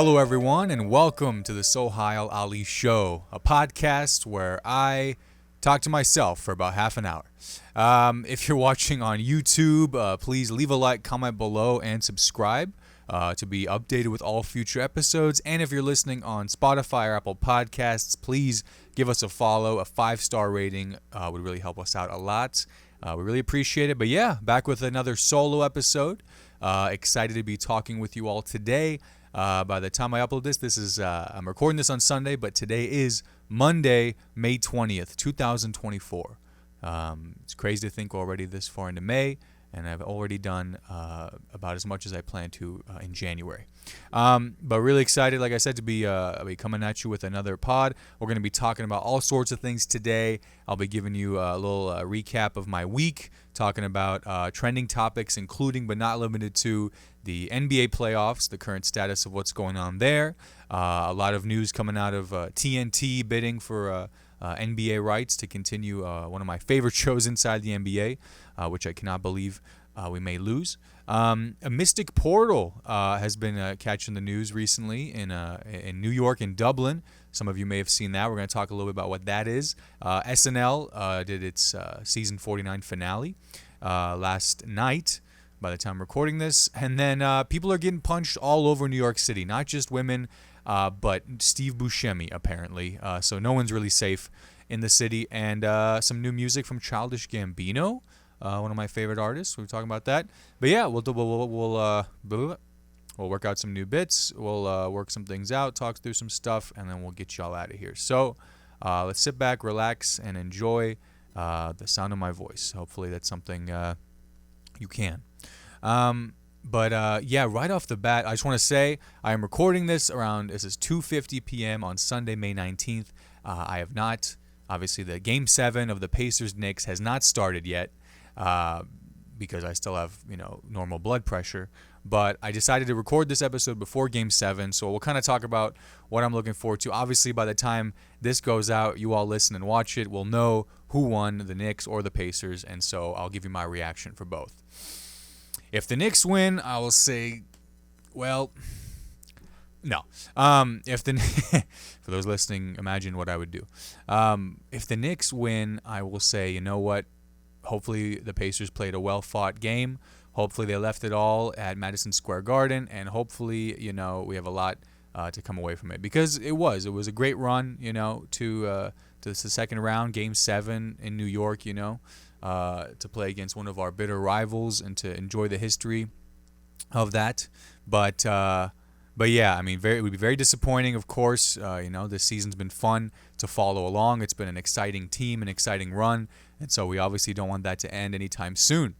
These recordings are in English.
Hello, everyone, and welcome to the Sohile Ali Show, a podcast where I talk to myself for about half an hour. If you're watching on YouTube, please leave a like, comment below, and subscribe to be updated with all future episodes. And if you're listening on Spotify or Apple Podcasts, please give us a follow. A 5-star rating would really help us out a lot. We really appreciate it. But yeah, back with another solo episode. Excited to be talking with you all today. By the time I upload this is I'm recording this on Sunday, but today is Monday, May 20th, 2024. It's crazy to think we're already this far into May, and I've already done about as much as I plan to in January. But really excited, like I said, to be coming at you with another pod. We're going to be talking about all sorts of things today. I'll be giving you a little recap of my week, talking about trending topics, including but not limited to the NBA playoffs, the current status of what's going on there. A lot of news coming out of TNT bidding for NBA rights to continue one of my favorite shows inside the NBA, which I cannot believe we may lose. A Mystic Portal has been catching the news recently in New York and Dublin. Some of you may have seen that. We're going to talk a little bit about what that is. SNL did its season 49 finale last night, by the time I'm recording this. And then people are getting punched all over New York City, not just women, but Steve Buscemi, apparently. So no one's really safe in the city. And some new music from Childish Gambino, one of my favorite artists. We're talking about that. But yeah, we'll work out some new bits. We'll work some things out, talk through some stuff, and then we'll get y'all out of here. So let's sit back, relax, and enjoy the sound of my voice. Hopefully that's something you can. But right off the bat, I just want to say I am recording this this is 2:50 p.m. on Sunday, May 19th. I have not, obviously the Game 7 of the Pacers-Knicks has not started yet because I still have, normal blood pressure. But I decided to record this episode before Game 7, so we'll kind of talk about what I'm looking forward to. Obviously, by the time this goes out, you all listen and watch it, we'll know who won, the Knicks or the Pacers, and so I'll give you my reaction for both. If the Knicks win, I will say, well, no. If the for those listening, imagine what I would do. If the Knicks win, I will say, you know what? Hopefully the Pacers played a well-fought game. Hopefully they left it all at Madison Square Garden, and hopefully, we have a lot to come away from it, because it was a great run, to the second round, Game 7 in New York, to play against one of our bitter rivals and to enjoy the history of that. But yeah, I mean, it would be very disappointing, of course. This season's been fun to follow along. It's been an exciting team, an exciting run, and so we obviously don't want that to end anytime soon.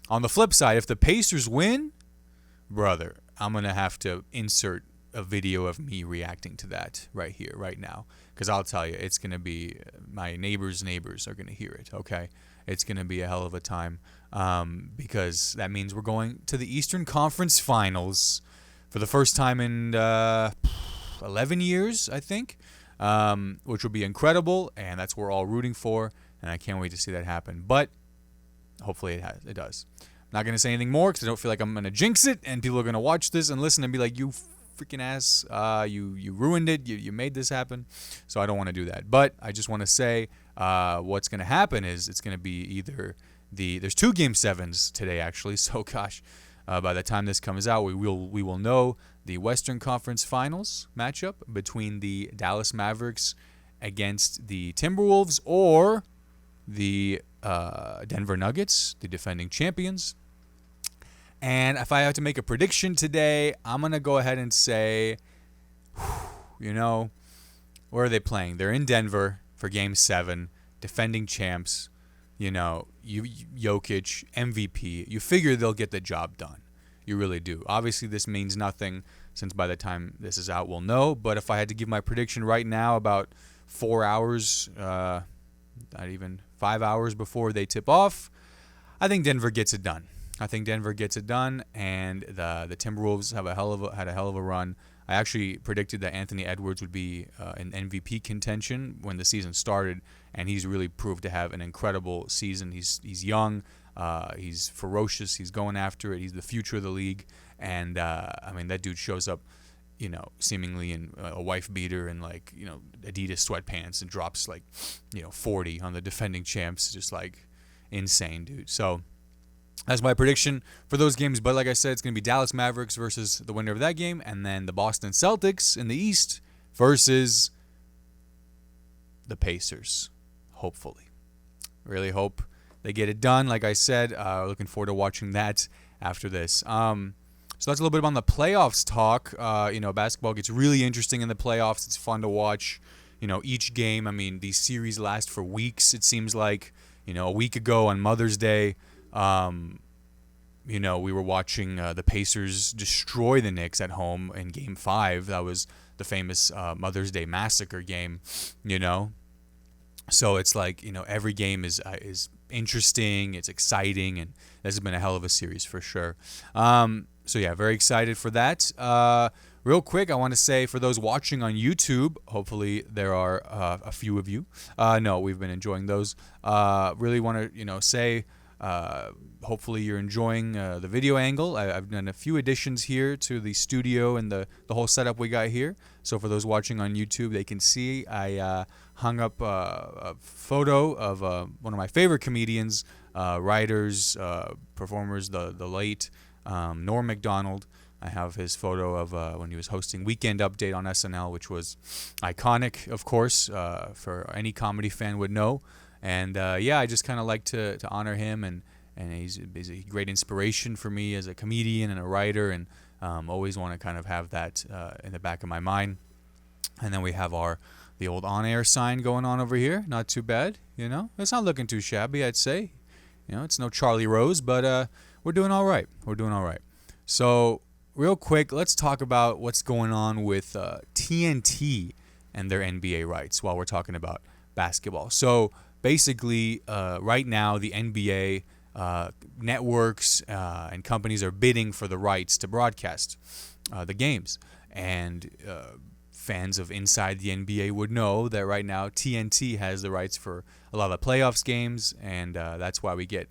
On the flip side, if the Pacers win, brother, I'm going to have to insert a video of me reacting to that right here, right now. Because I'll tell you, it's going to be, my neighbors' neighbors are going to hear it, okay? It's going to be a hell of a time because that means we're going to the Eastern Conference Finals for the first time in 11 years, I think, which will be incredible, and that's what we're all rooting for, and I can't wait to see that happen. But hopefully it does. I'm not going to say anything more because I don't feel like I'm going to jinx it, and people are going to watch this and listen and be like, you freaking ass, you ruined it, you made this happen. So I don't want to do that. But I just want to say what's going to happen is it's going to be either there's 2 Game 7s today, actually. So gosh, by the time this comes out, we will know the Western Conference Finals matchup between the Dallas Mavericks against the Timberwolves, or the Denver Nuggets, the defending champions. And if I have to make a prediction today, I'm going to go ahead and say, where are they playing? They're in Denver for Game 7, defending champs, Jokic, MVP. You figure they'll get the job done. You really do. Obviously, this means nothing, since by the time this is out, we'll know. But if I had to give my prediction right now, about 4 hours, not even 5 hours before they tip off, I think Denver gets it done. And the Timberwolves had a hell of a run. I actually predicted that Anthony Edwards would be in MVP contention when the season started, and he's really proved to have an incredible season. He's young, he's ferocious, he's going after it, he's the future of the league, and that dude shows up seemingly in a wife beater and like, Adidas sweatpants and drops like, 40 on the defending champs. Just like insane, dude. So that's my prediction for those games. But like I said, it's going to be Dallas Mavericks versus the winner of that game, and then the Boston Celtics in the East versus the Pacers, hopefully. Really hope they get it done. Like I said, looking forward to watching that after this. So that's a little bit on the playoffs talk. Basketball gets really interesting in the playoffs. It's fun to watch, each game. I mean, these series last for weeks, it seems like. A week ago on Mother's Day, we were watching the Pacers destroy the Knicks at home in Game 5. That was the famous Mother's Day Massacre game, So it's like, every game is interesting, it's exciting, and this has been a hell of a series for sure. So yeah, very excited for that. Real quick, I want to say for those watching on YouTube, hopefully there are a few of you. No, we've been enjoying those. Really want to, say, hopefully you're enjoying the video angle. I've done a few additions here to the studio and the whole setup we got here. So for those watching on YouTube, they can see I hung up a photo of one of my favorite comedians, writers, performers, the late Norm Macdonald. I have his photo of when he was hosting Weekend Update on SNL, which was iconic, of course, for any comedy fan would know. And I just kind of like to honor him, and he's a great inspiration for me as a comedian and a writer, and always want to kind of have that in the back of my mind. And then we have the old on-air sign going on over here. Not too bad, It's not looking too shabby, I'd say. It's no Charlie Rose, but we're doing all right. So real quick, let's talk about what's going on with TNT and their NBA rights while we're talking about basketball. So basically, right now, the NBA networks and companies are bidding for the rights to broadcast the games. And fans of Inside the NBA would know that right now TNT has the rights for a lot of the playoffs games, and that's why we get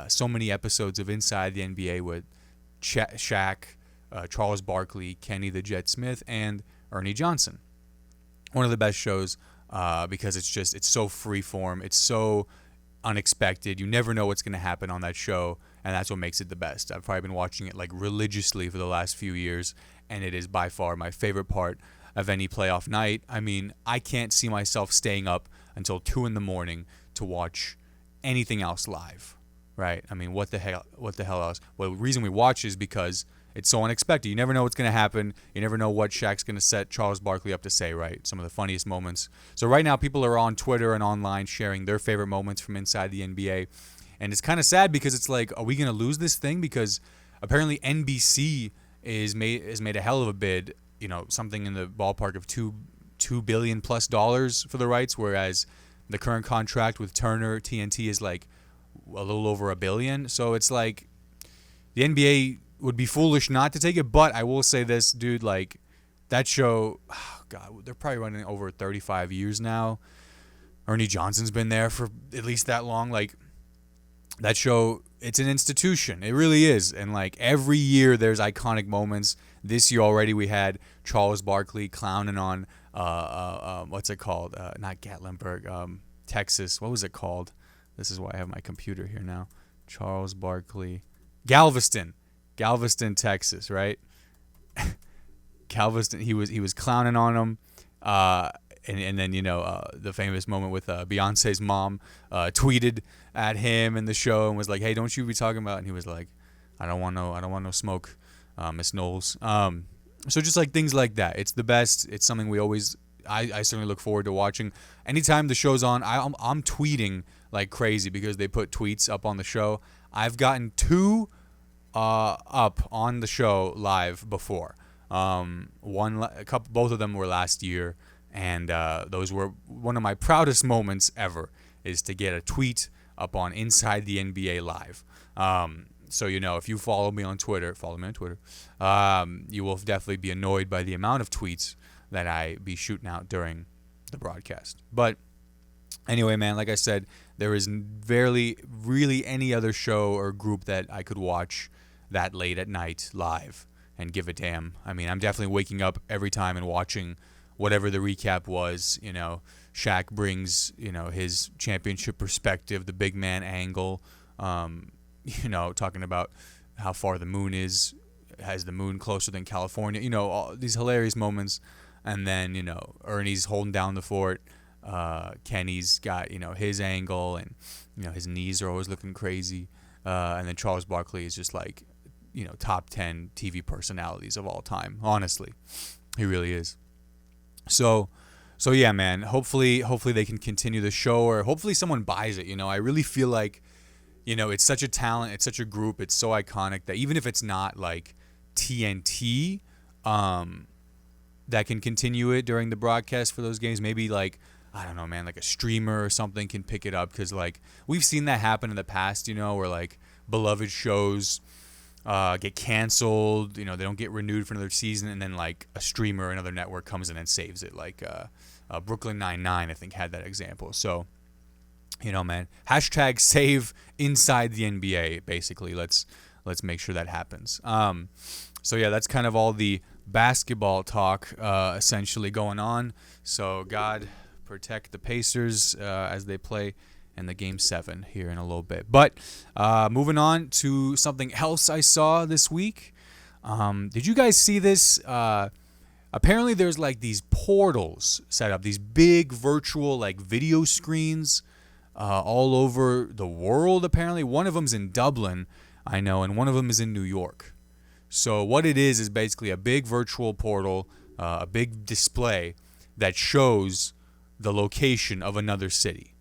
so many episodes of Inside the NBA with Shaq, Charles Barkley, Kenny the Jet Smith, and Ernie Johnson. One of the best shows because it's so freeform, it's so unexpected. You never know what's going to happen on that show, and that's what makes it the best. I've probably been watching it like religiously for the last few years, and it is by far my favorite part of any playoff night. I mean, I can't see myself staying up until 2 a.m. to watch anything else live, right? I mean, what the hell else? Well, the reason we watch is because it's so unexpected. You never know what's going to happen. You never know what Shaq's going to set Charles Barkley up to say, right? Some of the funniest moments. So right now, people are on Twitter and online sharing their favorite moments from inside the NBA. And it's kind of sad because it's like, are we going to lose this thing? Because apparently NBC is made a hell of a bid, something in the ballpark of $2 billion plus for the rights, whereas the current contract with Turner, TNT, is like a little over $1 billion. So it's like the NBA would be foolish not to take it. But I will say this, dude, like that show, God, they're probably running over 35 years now. Ernie Johnson's been there for at least that long. Like that show, it's an institution. It really is. And like every year there's iconic moments. This year already we had Charles Barkley clowning on what's it called? Not Gatlinburg, Texas. What was it called? This is why I have my computer here now. Charles Barkley, Galveston, Texas, right? Galveston. He was clowning on him. And then the famous moment with Beyonce's mom tweeted at him in the show and was like, "Hey, don't you be talking about?" And he was like, "I don't want no smoke, Miss Knowles." So just like things like that, it's the best. It's something I certainly look forward to watching. Anytime the show's on, I'm tweeting like crazy because they put tweets up on the show. I've gotten 2 up on the show live before. Both of them were last year. And those were one of my proudest moments ever, is to get a tweet up on Inside the NBA Live. So, if you follow me on Twitter, you will definitely be annoyed by the amount of tweets that I be shooting out during the broadcast. But anyway, man, like I said, there is really any other show or group that I could watch that late at night live. and give a damn. I mean, I'm definitely waking up every time and watching whatever the recap was. Shaq brings, his championship perspective, the big man angle, talking about how far the moon is, has the moon closer than California, all these hilarious moments. And then, Ernie's holding down the fort. Kenny's got, his angle, and, his knees are always looking crazy. And then Charles Barkley is just like, top 10 TV personalities of all time. Honestly, he really is. So yeah, man, hopefully they can continue the show, or hopefully someone buys it. I really feel like, it's such a talent, it's such a group, it's so iconic that even if it's not like TNT, that can continue it during the broadcast for those games, maybe like, I don't know, man, like a streamer or something can pick it up, because like we've seen that happen in the past, where like beloved shows get canceled, they don't get renewed for another season, and then like a streamer or another network comes in and saves it, like Brooklyn Nine-Nine, I think, had that example. So, man, hashtag save inside the NBA, basically. Let's make sure that happens. So yeah, that's kind of all the basketball talk essentially going on. So God protect the Pacers as they play in the Game 7 here in a little bit. But moving on to something else I saw this week. Did you guys see this? Apparently there's like these portals set up, these big virtual like video screens all over the world. Apparently one of them's in Dublin, I know, and one of them is in New York. So what it is basically a big virtual portal, a big display that shows the location of another city,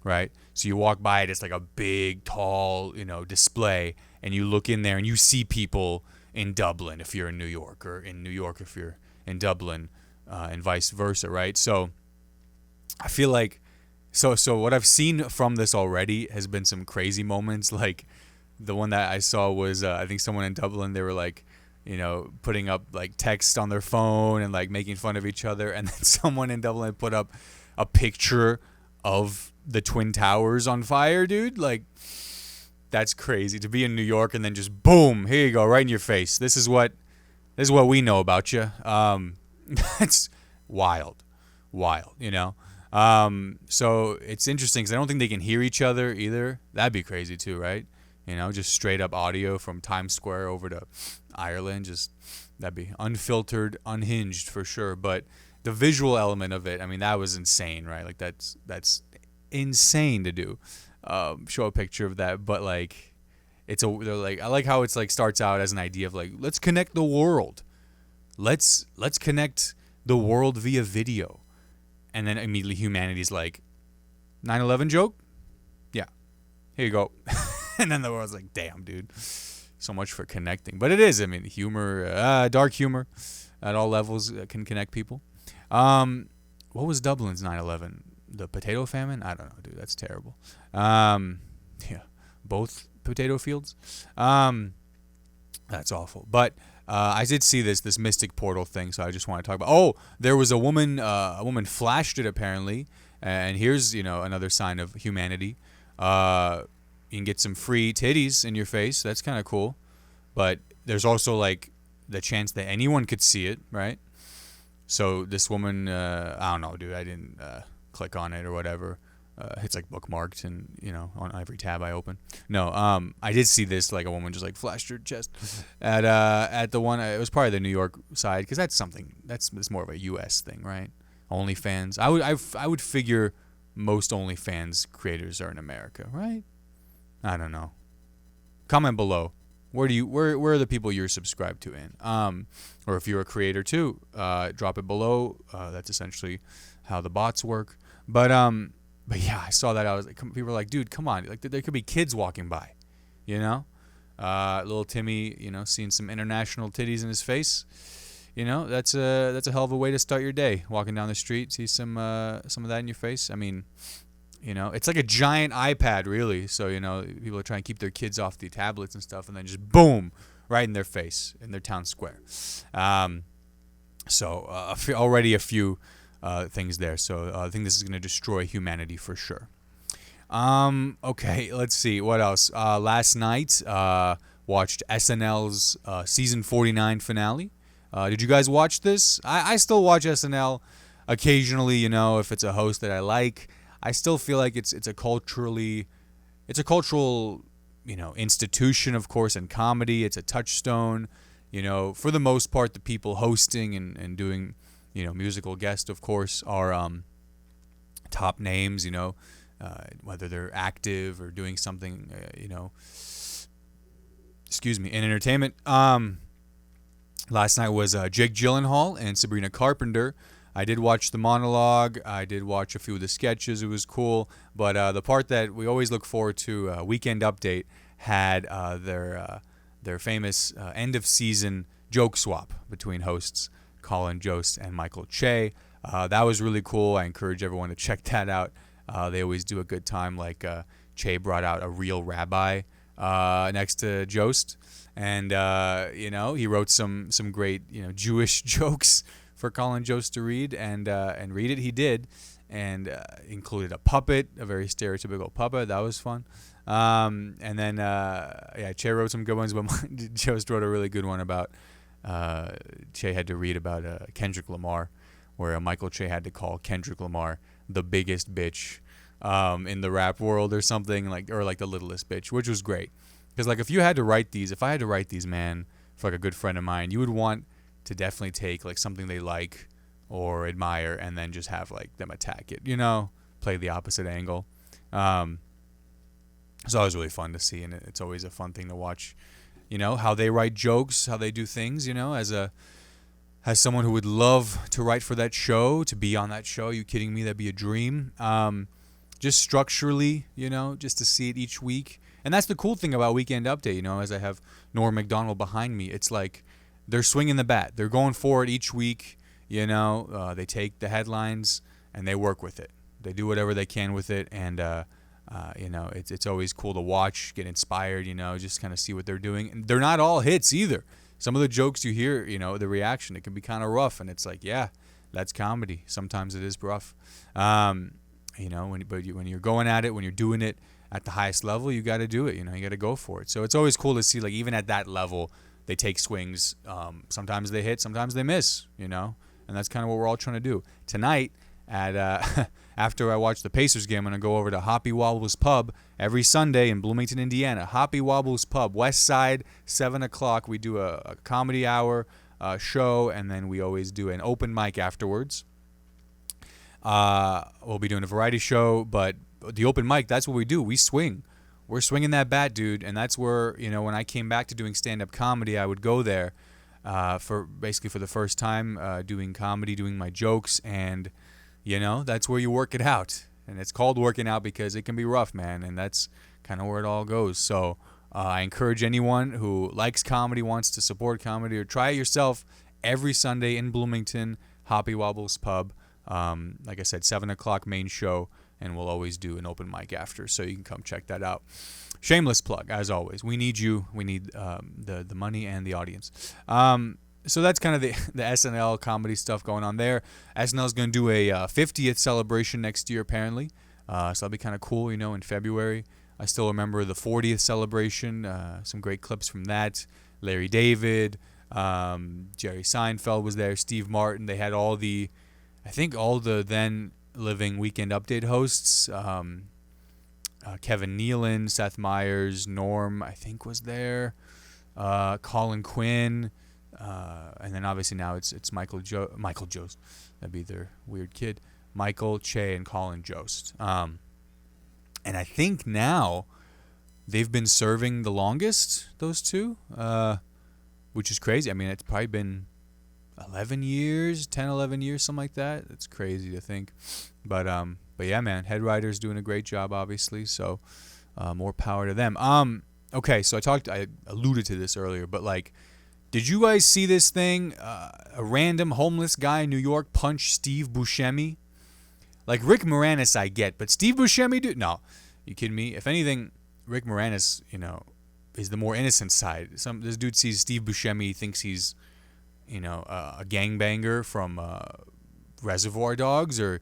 right? So you walk by it, it's like a big, tall, display, and you look in there and you see people in Dublin if you're in New York, or in New York if you're in Dublin, and vice versa, right? So I feel like, so what I've seen from this already has been some crazy moments. Like the one that I saw was, I think someone in Dublin, they were like, putting up like text on their phone and like making fun of each other. And then someone in Dublin put up a picture of the Twin Towers on fire, dude. Like, that's crazy to be in New York and then just boom, here you go, right in your face. This is what we know about you. That's wild, So it's interesting because I don't think they can hear each other either. That'd be crazy too, right? Just straight up audio from Times Square over to Ireland. Just, that'd be unfiltered, unhinged for sure. But the visual element of it, I mean, that was insane, right? Like that's insane to do. Show a picture of that, but like they're like, I like how it's like starts out as an idea of like, let's connect the world. Let's connect the world via video. And then immediately humanity's like, 9/11 joke? Yeah. Here you go. And then the world's like, damn, dude. So much for connecting. But it is, I mean, humor, dark humor at all levels can connect people. What was Dublin's 9/11? The potato famine? I don't know, dude. That's terrible. Yeah, both potato fields. That's awful. But I did see this mystic portal thing, so I just want to talk about. Oh, there was a woman. A woman flashed it apparently, and here's another sign of humanity. You can get some free titties in your face. That's kind of cool. But there's also like the chance that anyone could see it, right? So this woman, I don't know, dude. I didn't click on it or whatever. It's like bookmarked and on every tab I open. No, I did see this, like a woman just like flashed her chest at the one. It was probably the New York side, because that's more of a U.S. thing, right? OnlyFans. I would figure most OnlyFans creators are in America, right? I don't know. Comment below. Where are the people you're subscribed to in? Or if you're a creator too, drop it below. That's essentially how the bots work. But yeah, I saw that. I was like, people were like, dude, come on. Like, there could be kids walking by, little Timmy, seeing some international titties in his face. That's a hell of a way to start your day. Walking down the street, see some of that in your face. I mean, it's like a giant iPad, really. So, people are trying to keep their kids off the tablets and stuff, and then just boom, right in their face, in their town square. Already a few things there. So I think this is going to destroy humanity for sure. Okay, let's see. What else? Last night, watched SNL's season 49 finale. Did you guys watch this? I still watch SNL occasionally, if it's a host that I like. I still feel like it's a cultural, institution, of course, in comedy. It's a touchstone. For the most part, the people hosting and doing, musical guests, of course, are top names, whether they're active or doing something, in entertainment. Last night was Jake Gyllenhaal and Sabrina Carpenter. I did watch the monologue. I did watch a few of the sketches. It was cool. But the part that we always look forward to, Weekend Update, had their famous end of season joke swap between hosts Colin Jost and Michael Che. That was really cool. I encourage everyone to check that out. They always do a good time. Like Che brought out a real rabbi next to Jost, and he wrote some great Jewish jokes for Colin Jost to read, and read it he did, and included a puppet, a very stereotypical puppet. That was fun. And then Che wrote some good ones, but Jost wrote a really good one about Che had to read about Kendrick Lamar, where Michael Che had to call Kendrick Lamar the biggest bitch in the rap world or something, or the littlest bitch, which was great. Because if I had to write these, man, for a good friend of mine, you would want to definitely take something they like or admire and then just have them attack it, play the opposite angle. It's always really fun to see, and it's always a fun thing to watch, how they write jokes, how they do things, as someone who would love to write for that show, to be on that show. Are you kidding me? That'd be a dream. Just structurally, just to see it each week. And that's the cool thing about Weekend Update, as I have Norm Macdonald behind me. It's they're swinging the bat. They're going for it each week, They take the headlines and they work with it. They do whatever they can with it, and it's always cool to watch, get inspired, just kind of see what they're doing. And they're not all hits either. Some of the jokes you hear, the reaction, it can be kind of rough, and it's yeah, that's comedy. Sometimes it is rough. When you're going at it, when you're doing it at the highest level, you got to do it. You got to go for it. So it's always cool to see, even at that level, they take swings. Sometimes they hit, sometimes they miss. And that's kind of what we're all trying to do tonight. After I watch the Pacers game, I'm going to go over to Hoppy Wobbles Pub every Sunday in Bloomington, Indiana. Hoppy Wobbles Pub, West Side, 7 o'clock. We do a comedy hour show, and then we always do an open mic afterwards. We'll be doing a variety show, but the open mic, that's what we do. We swing. We're swinging that bat, dude, and that's where, when I came back to doing stand-up comedy, I would go there for the first time, doing comedy, doing my jokes, and that's where you work it out. And it's called working out because it can be rough, man. And that's kind of where it all goes. So I encourage anyone who likes comedy, wants to support comedy, or try it yourself every Sunday in Bloomington, Hoppy Wobbles Pub. Like I said, 7 o'clock main show. And we'll always do an open mic after. So you can come check that out. Shameless plug, as always. We need you. We need the money and the audience. So that's kind of the SNL comedy stuff going on there. SNL is going to do a 50th celebration next year, apparently. So that'll be kind of cool, in February. I still remember the 40th celebration. Some great clips from that. Larry David, Jerry Seinfeld was there, Steve Martin. They had all the then living Weekend Update hosts. Kevin Nealon, Seth Meyers, Norm, I think, was there. Colin Quinn. And then obviously now it's Michael Jost. That'd be their weird kid. Michael, Che, and Colin Jost. And I think now they've been serving the longest, those two, which is crazy. I mean, it's probably been 11 years, something like that. It's crazy to think. But yeah, man, head writer's doing a great job, obviously. So more power to them. Okay, so I alluded to this earlier, but did you guys see this thing? A random homeless guy in New York punched Steve Buscemi. Rick Moranis, I get, but Steve Buscemi, dude, no, you kidding me? If anything, Rick Moranis, is the more innocent side. This dude sees Steve Buscemi, thinks he's, a gangbanger from Reservoir Dogs, or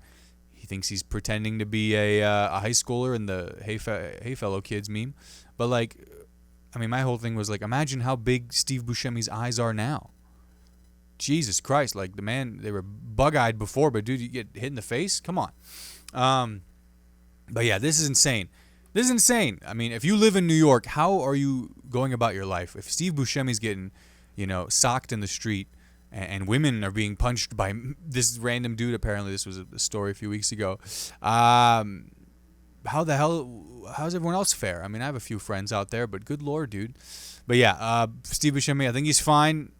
he thinks he's pretending to be a high schooler in the Hey Fellow Kids meme. But I mean, my whole thing was like, imagine how big Steve Buscemi's eyes are now. Jesus Christ, like the man, they were bug-eyed before, but dude, you get hit in the face? Come on. But yeah, this is insane. This is insane. I mean, if you live in New York, how are you going about your life? If Steve Buscemi's getting, socked in the street, and women are being punched by this random dude, apparently this was a story a few weeks ago, how the hell, how's everyone else fare? I mean, I have a few friends out there, but good Lord, dude. But yeah, Steve Buscemi, I think he's fine.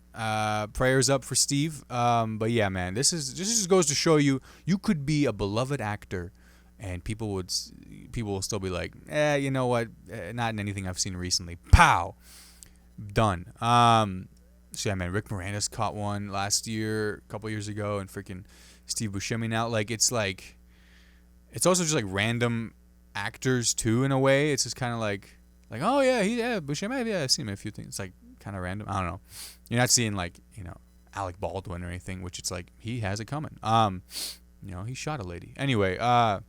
Prayers up for Steve. But yeah, man, this just goes to show you could be a beloved actor, and people will still be like, you know what? Not in anything I've seen recently. Pow, done. So yeah, man, Rick Moranis caught one last year, a couple years ago, and freaking Steve Buscemi now. It's also just like random actors too, in a way. It's just kind of like oh yeah, Buscemi, yeah, I've seen him a few things. It's like kind of random. I don't know. You're not seeing Alec Baldwin or anything, which it's like he has it coming. He shot a lady. Anyway, no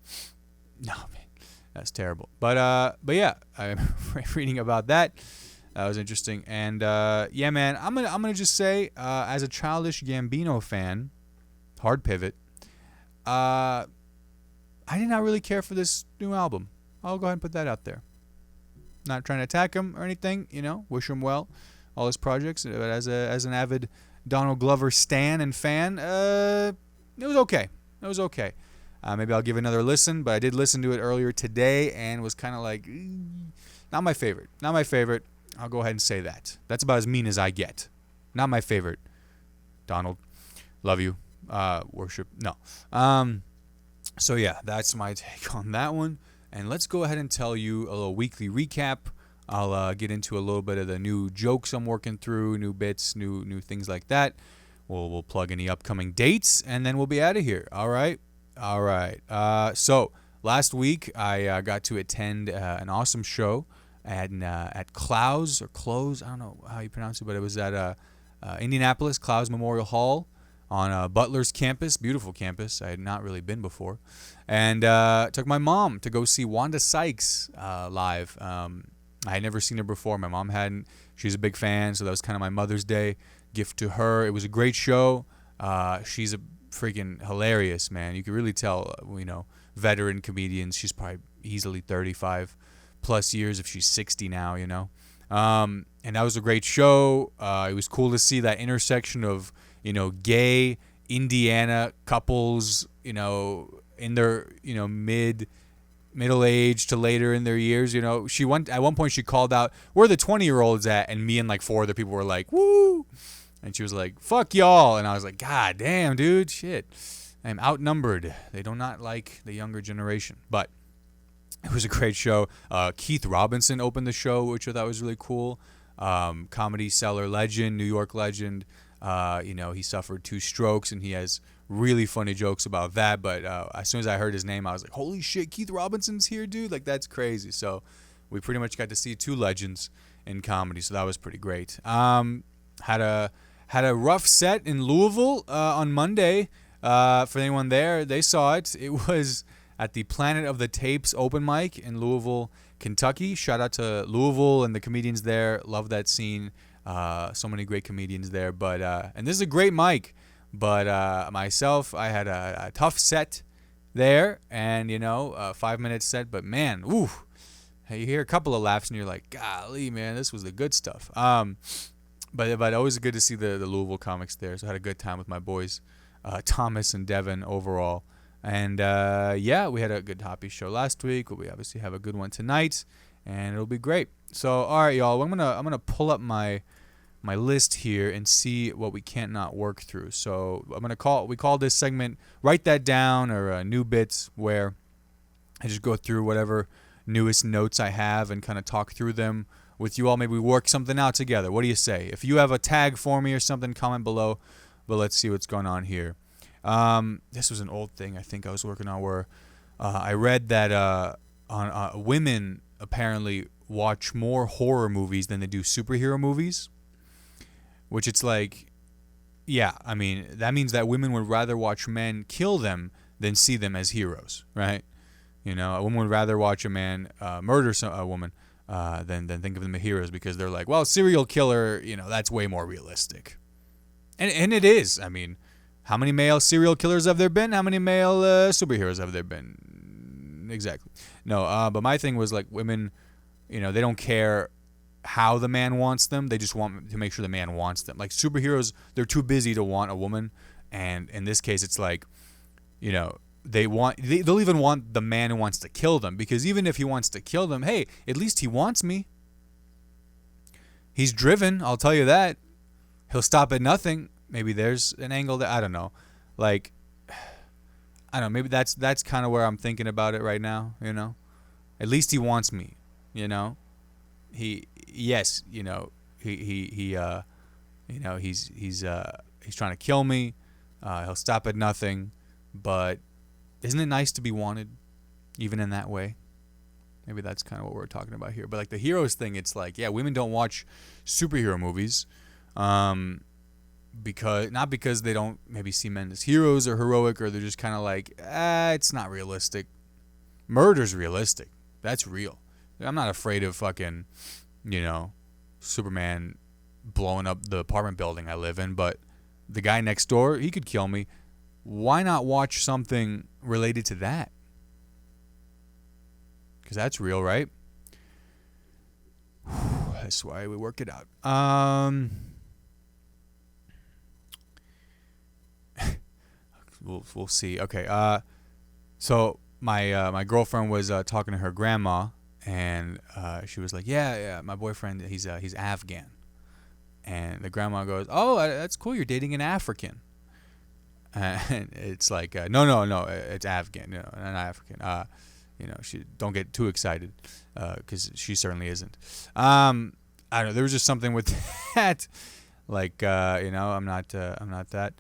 man, that's terrible. But yeah, I'm reading about that. That was interesting. And yeah, man, I'm gonna just say, as a Childish Gambino fan, hard pivot. I did not really care for this new album. I'll go ahead and put that out there. Not trying to attack him or anything, wish him well, all his projects. But as an avid Donald Glover stan and fan, it was okay. It was okay. Maybe I'll give another listen, but I did listen to it earlier today and was kind of like, not my favorite. Not my favorite. I'll go ahead and say that. That's about as mean as I get. Not my favorite. Donald, love you. Worship. No. So yeah, that's my take on that one. And let's go ahead and tell you a little weekly recap. I'll get into a little bit of the new jokes I'm working through, new bits, new things like that. We'll plug any upcoming dates, and then we'll be out of here. All right. So last week I got to attend an awesome show at Clowes or Close. I don't know how you pronounce it, but it was at Indianapolis Clowes Memorial Hall on Butler's campus, beautiful campus. I had not really been before, and took my mom to go see Wanda Sykes live. I had never seen her before. My mom hadn't. She's a big fan, so that was kind of my Mother's Day gift to her. It was a great show. She's a freaking hilarious, man. You could really tell, veteran comedians. She's probably easily 35 plus years if she's 60 now, and that was a great show. It was cool to see that intersection of gay Indiana couples, in their middle age to later in their years. She went at one point, she called out, "Where are the 20-year-olds at?" And me and like 4 other people were like, "Woo!" And she was like, "Fuck y'all!" And I was like, "God damn, dude, shit, I'm outnumbered. They do not like the younger generation." But it was a great show. Keith Robinson opened the show, which I thought was really cool. Comedy Cellar legend, New York legend. He suffered 2 strokes, and he has really funny jokes about that. But as soon as I heard his name, I was like, holy shit, Keith Robinson's here, dude. Like, that's crazy. So we pretty much got to see 2 legends in comedy. So that was pretty great. Had a rough set in Louisville on Monday. For anyone there, they saw it. It was at the Planet of the Tapes open mic in Louisville, Kentucky. Shout out to Louisville and the comedians there. Love that scene. So many great comedians there. But and this is a great mic. But myself, I had a tough set there, and 5-minute set. But man, ooh, you hear a couple of laughs, and you're like, golly, man, this was the good stuff. But always good to see the Louisville comics there. So I had a good time with my boys, Thomas and Devin overall. And yeah, we had a good Hoppy show last week. We obviously have a good one tonight, and it'll be great. So all right, y'all, I'm gonna pull up my list here and see what we can't not work through. So we call this segment Write That Down, or new bits, where I just go through whatever newest notes I have and kind of talk through them with you all. Maybe we work something out together. What do you say? If you have a tag for me or something, comment below. But let's see what's going on here. This was an old thing I think I was working on, where I read that women apparently watch more horror movies than they do superhero movies. Which it's like, yeah, I mean, that means that women would rather watch men kill them than see them as heroes, right? A woman would rather watch a man murder a woman than think of them as heroes, because they're like, well, serial killer, that's way more realistic. And it is. I mean, how many male serial killers have there been? How many male superheroes have there been? Exactly. No, but my thing was like women, they don't care how the man wants them. They just want to make sure the man wants them. Like superheroes, they're too busy to want a woman. And in this case, it's like, they'll even want the man who wants to kill them, because even if he wants to kill them, hey, at least he wants me. He's driven, I'll tell you that. He'll stop at nothing. Maybe there's an angle that I don't know. Like, I don't know. Maybe that's kind of where I'm thinking about it right now. At least he wants me. He's trying to kill me. He'll stop at nothing. But isn't it nice to be wanted, even in that way? Maybe that's kind of what we're talking about here. But like the heroes thing, it's like, yeah, women don't watch superhero movies. Because they don't maybe see men as heroes or heroic, or they're just kind of like, it's not realistic. Murder's realistic. That's real. I'm not afraid of fucking, Superman blowing up the apartment building I live in, but the guy next door, he could kill me. Why not watch something related to that? Because that's real, right? That's why we work it out. We'll see. Okay. So my girlfriend was talking to her grandma, and she was like, "Yeah, my boyfriend, he's Afghan." And the grandma goes, "Oh, that's cool. You're dating an African." And it's like, no, it's Afghan. Not African. She don't get too excited, because she certainly isn't. I don't know. There was just something with that. Like, I'm not that.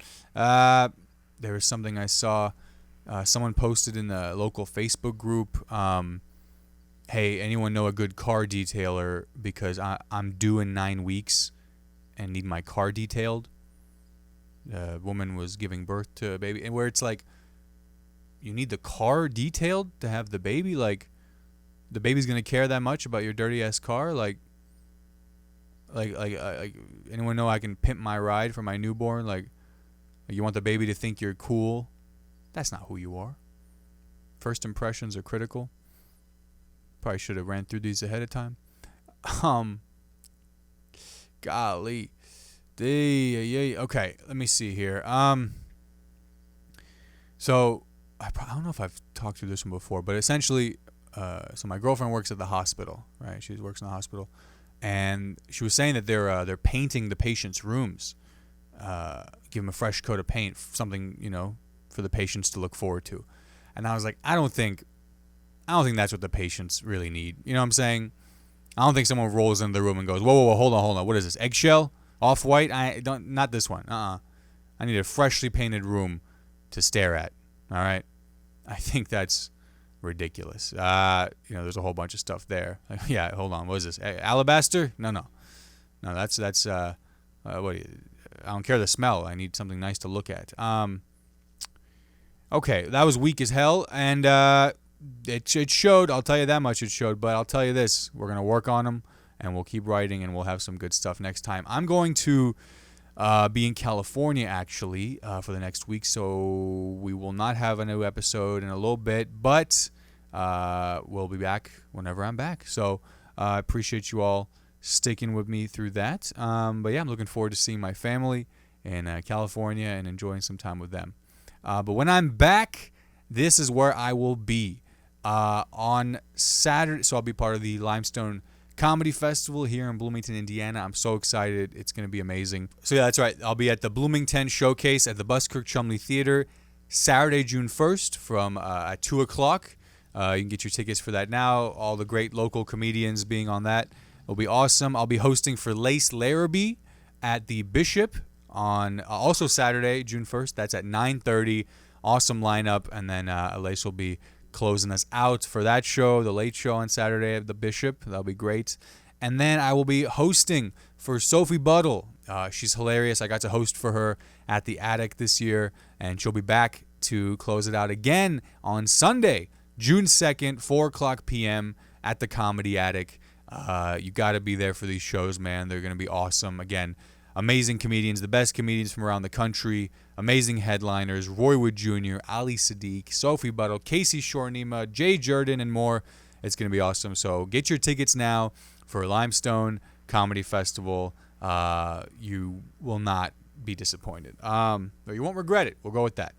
There was something I saw. Someone posted in the local Facebook group. Hey, anyone know a good car detailer, because I'm due in 9 weeks and need my car detailed. The woman was giving birth to a baby, and where it's like, you need the car detailed to have the baby. Like, the baby's gonna care that much about your dirty ass car? Like anyone know I can pimp my ride for my newborn? Like, you want the baby to think you're cool? That's not who you are. First impressions are critical. Probably should have ran through these ahead of time. Golly. Okay, let me see here. So I don't know if I've talked through this one before, but essentially, so my girlfriend works at the hospital, right? She works in the hospital, and she was saying that they're painting the patients' rooms, give them a fresh coat of paint, something for the patients to look forward to. And I was like, I don't think that's what the patients really need. You know what I'm saying? I don't think someone rolls into the room and goes, whoa, hold on, what is this, eggshell? Off-white? Not this one. I need a freshly painted room to stare at. All right? I think that's ridiculous. There's a whole bunch of stuff there. Like, yeah, hold on. What is this? Alabaster? No. That's what? I don't care the smell. I need something nice to look at. Okay, that was weak as hell, and it showed. I'll tell you that much. It showed. But I'll tell you this: we're gonna work on them, and we'll keep writing, and we'll have some good stuff next time. I'm going to be in California, actually, for the next week, so we will not have a new episode in a little bit, but we'll be back whenever I'm back. So I appreciate you all sticking with me through that. But yeah, I'm looking forward to seeing my family in California and enjoying some time with them. But when I'm back, this is where I will be on Saturday. So I'll be part of the Limestone Comedy Festival here in Bloomington, Indiana. I'm so excited. It's going to be amazing. So yeah, that's right. I'll be at the Bloomington Showcase at the Buskirk-Chumley Theater Saturday, June 1st from at 2 o'clock. You can get your tickets for that now. All the great local comedians being on that. It'll be awesome. I'll be hosting for Lace Larrabee at the Bishop on also Saturday, June 1st. That's at 9:30. Awesome lineup. And then Lace will be closing us out for that show, the late show on Saturday at the Bishop. That'll be great. And then I will be hosting for Sophie Buttle. She's hilarious. I got to host for her at the Attic this year, and she'll be back to close it out again on Sunday, June 2nd, 4 o'clock p.m. at the Comedy Attic. You got to be there for these shows, man. They're going to be awesome. Again, amazing comedians, the best comedians from around the country, amazing headliners, Roy Wood Jr., Ali Sadiq, Sophie Buttle, Casey Shornima, Jay Jordan, and more. It's going to be awesome. So get your tickets now for Limestone Comedy Festival. You will not be disappointed. Or you won't regret it. We'll go with that.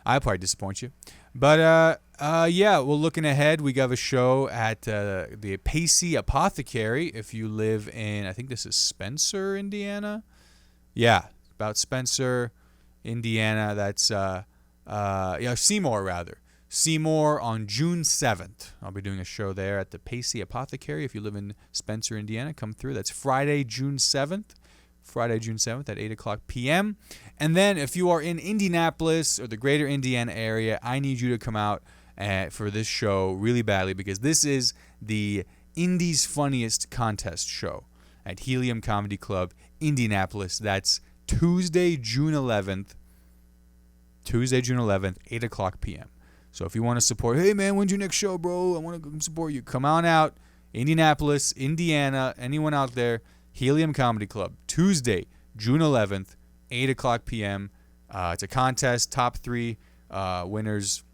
I'll probably disappoint you. But, yeah, well, looking ahead, we got a show at the Pacey Apothecary. If you live in, I think this is Spencer, Indiana. Yeah, about Spencer, Indiana. That's, Seymour, rather. Seymour on June 7th. I'll be doing a show there at the Pacey Apothecary. If you live in Spencer, Indiana, come through. That's Friday, June 7th. Friday, June 7th at 8 o'clock p.m. And then if you are in Indianapolis or the greater Indiana area, I need you to come out for this show really badly because this is the Indy's Funniest Contest show at Helium Comedy Club, Indianapolis. That's Tuesday, June 11th, 8 o'clock p.m. So if you want to support, hey, man, when's your next show, bro? I want to come support you. Come on out. Indianapolis, Indiana, anyone out there, Helium Comedy Club, Tuesday, June 11th, 8 o'clock p.m. It's a contest. Top 3 winners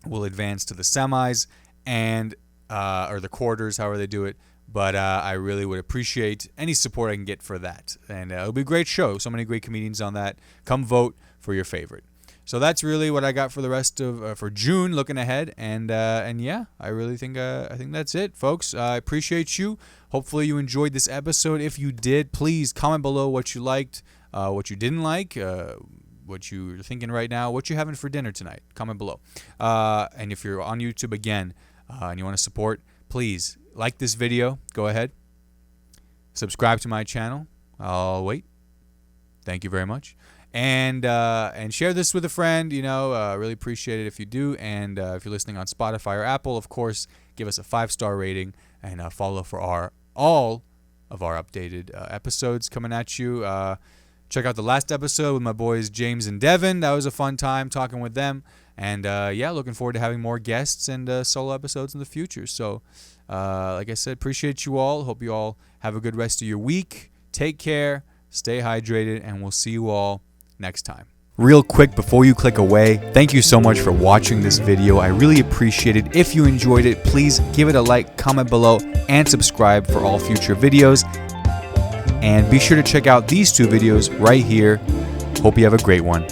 will advance to the semis and or the quarters, however they do it. But I really would appreciate any support I can get for that. And it'll be a great show. So many great comedians on that. Come vote for your favorite. So that's really what I got for the rest of for June, looking ahead, and yeah, I really think that's it, folks. I appreciate you. Hopefully you enjoyed this episode. If you did, please comment below what you liked, what you didn't like, what you're thinking right now, what you're having for dinner tonight. Comment below. And if you're on YouTube again and you want to support, please like this video. Go ahead, subscribe to my channel. I'll wait. Thank you very much. And share this with a friend, really appreciate it if you do. And if you're listening on Spotify or Apple, of course, give us a 5-star rating and follow for all of our updated episodes coming at you. Check out the last episode with my boys James and Devin. That was a fun time talking with them. And yeah, looking forward to having more guests and solo episodes in the future. So like I said, appreciate you all. Hope you all have a good rest of your week. Take care, stay hydrated, and we'll see you all next time. Real quick before you click away, thank you so much for watching this video. I really appreciate it. If you enjoyed it, please give it a like, comment below, and subscribe for all future videos. And be sure to check out these 2 videos right here. Hope you have a great one.